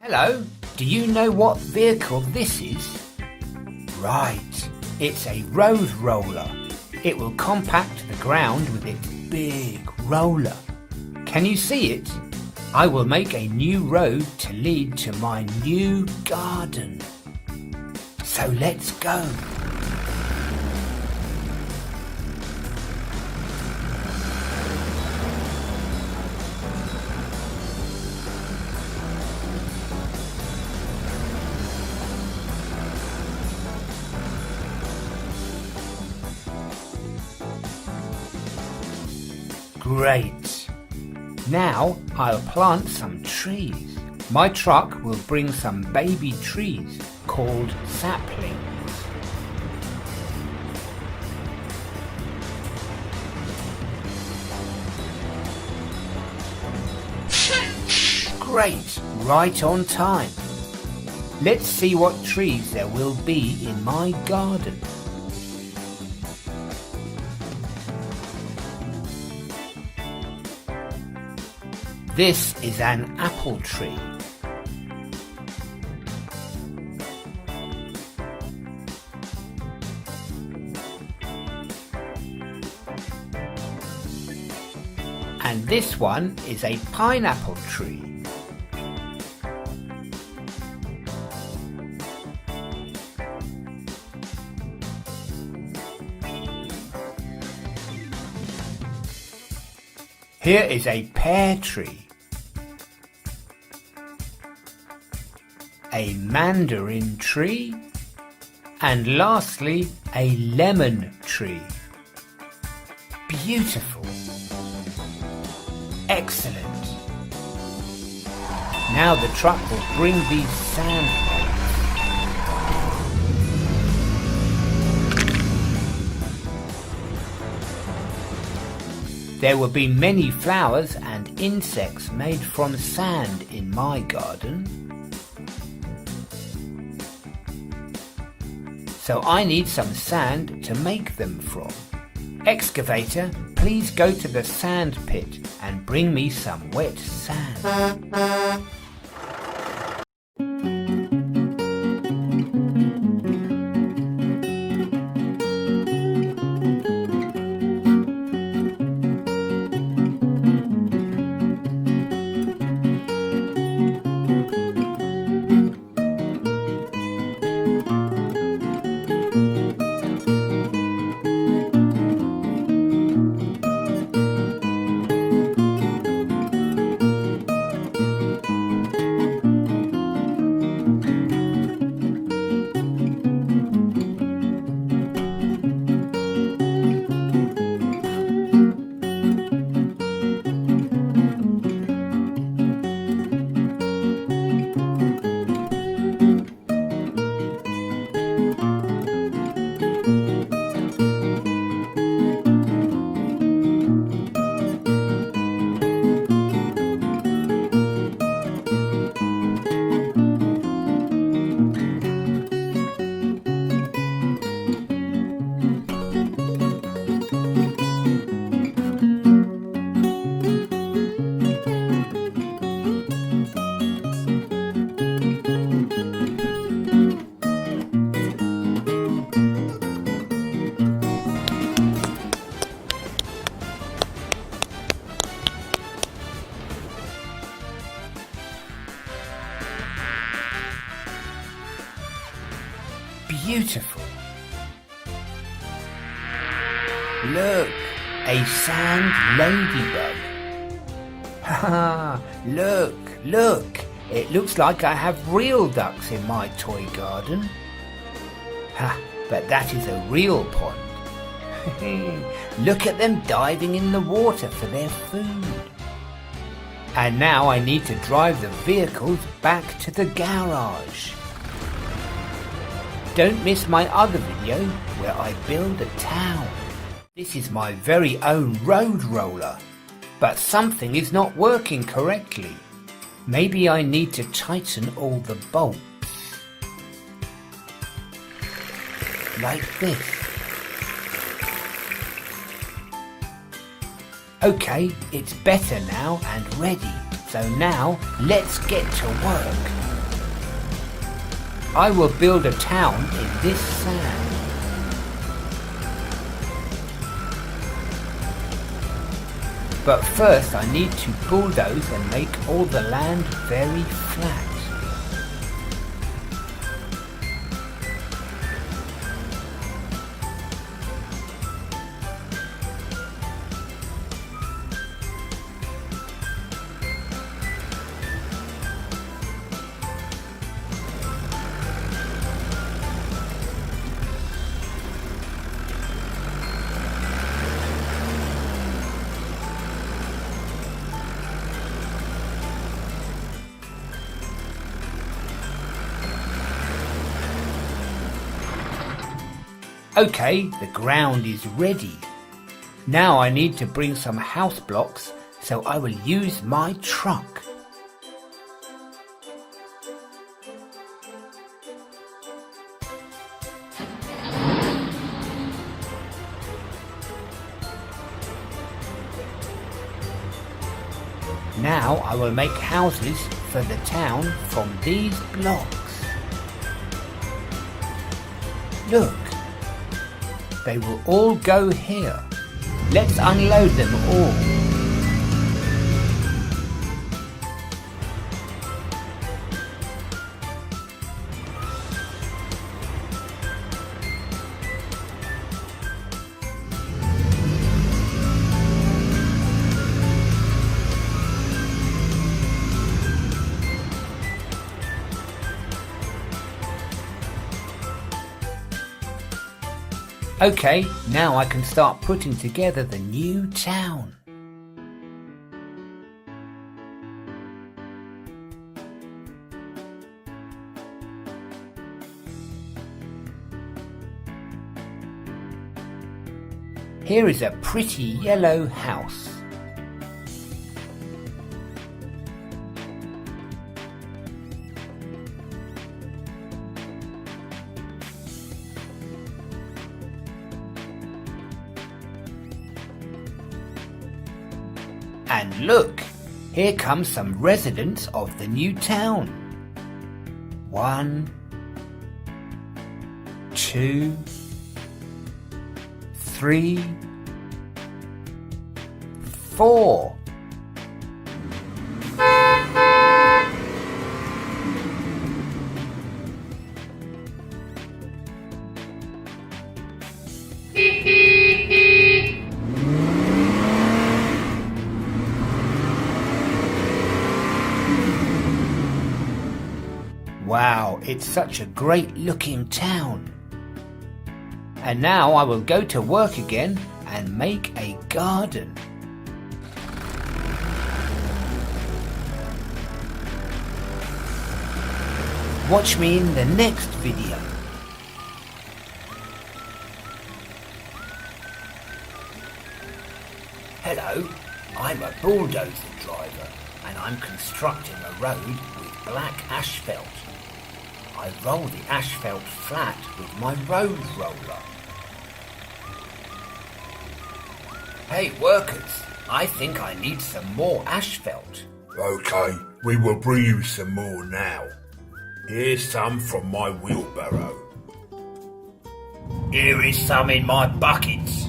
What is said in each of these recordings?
Hello, do you know what vehicle this is? Right, it's a road roller. It will compact the ground with its big roller. Can you see it? I will make a new road to lead to my new garden. So let's go. Great. Now I'll plant some trees. My truck will bring some baby trees called saplings. Great, right on time. Let's see what trees there will be in my garden. This is an apple tree. And this one is a pineapple tree. Here is a pear tree. A mandarin tree, and lastly a lemon tree. Beautiful. Excellent. Now the truck will bring these sand plates. There will be many flowers and insects made from sand in my garden. So I need some sand to make them from. Excavator, please go to the sand pit and bring me some wet sand. Beautiful. Look, a sand ladybug. Ha! Look. It looks like I have real ducks in my toy garden. Ha! But that is a real pond. Look at them diving in the water for their food. And now I need to drive the vehicles back to the garage. Don't miss my other video where I build a town. This is my very own road roller, but something is not working correctly. Maybe I need to tighten all the bolts. Like this. Okay, it's better now and ready. So now let's get to work. I will build a town in this sand. But first I need to bulldoze and make all the land very flat. Okay, the ground is ready. Now I need to bring some house blocks, so I will use my truck. Now I will make houses for the town from these blocks. Look. They will all go here. Let's unload them all. Okay, now I can start putting together the new town. Here is a pretty yellow house. And look, here come some residents of the new town. 1, 2, 3, 4. Wow, it's such a great looking town. And now I will go to work again and make a garden. Watch me in the next video. Hello, I'm a bulldozer driver and I'm constructing a road with black asphalt. I roll the asphalt flat with my road roller. Hey workers, I think I need some more asphalt. Okay, we will bring you some more now. Here's some from my wheelbarrow. Here is some in my buckets.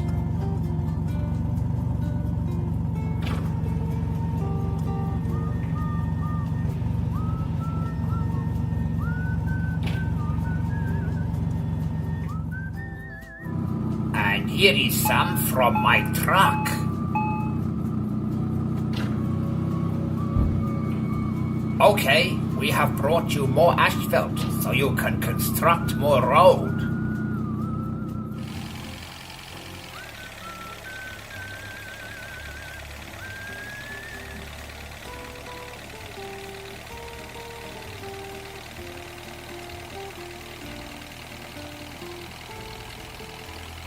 And here is some from my truck. Okay, we have brought you more asphalt so you can construct more road.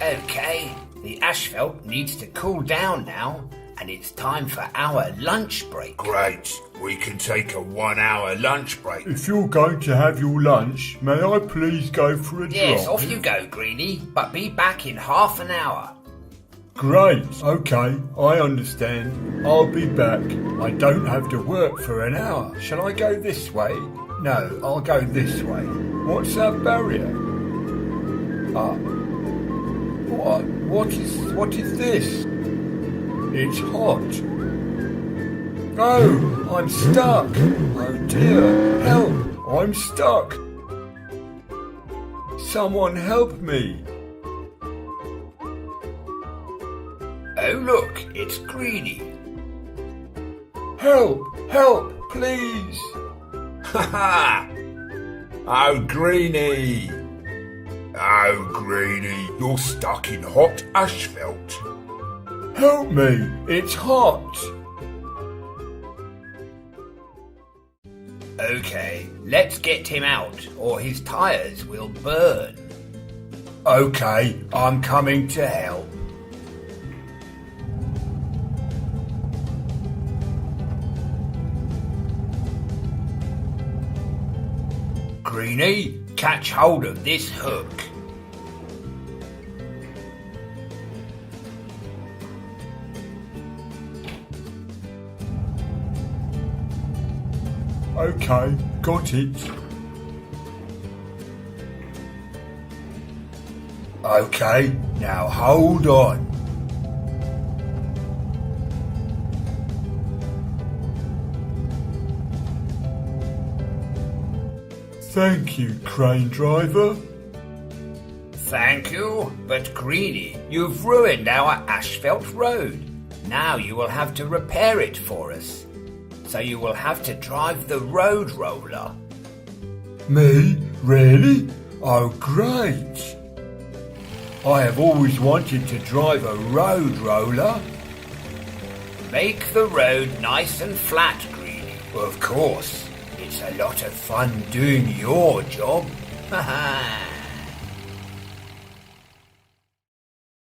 Okay, the asphalt needs to cool down now, and it's time for our lunch break. Great, we can take a 1 hour lunch break. If you're going to have your lunch, may I please go for a drop? Yes, off you go, Greenie, but be back in half an hour. Great, okay, I understand. I'll be back. I don't have to work for an hour. Shall I go this way? No, I'll go this way. What's that barrier? Ah. What is this? It's hot. Oh, I'm stuck. Oh dear, help, I'm stuck. Someone help me. Oh look, it's Greenie. Help, please. Ha ha! Oh, Greenie! Oh, Greenie, you're stuck in hot asphalt. Help me, it's hot. Okay, let's get him out, or his tyres will burn. Okay, I'm coming to help. Greenie, catch hold of this hook. Okay, got it. Okay, now hold on. Thank you, crane driver. Thank you, but Greenie, you've ruined our asphalt road. Now you will have to repair it for us. So you will have to drive the road roller. Me? Really? Oh, great. I have always wanted to drive a road roller. Make the road nice and flat, Greenie. Of course, it's a lot of fun doing your job. Ha ha!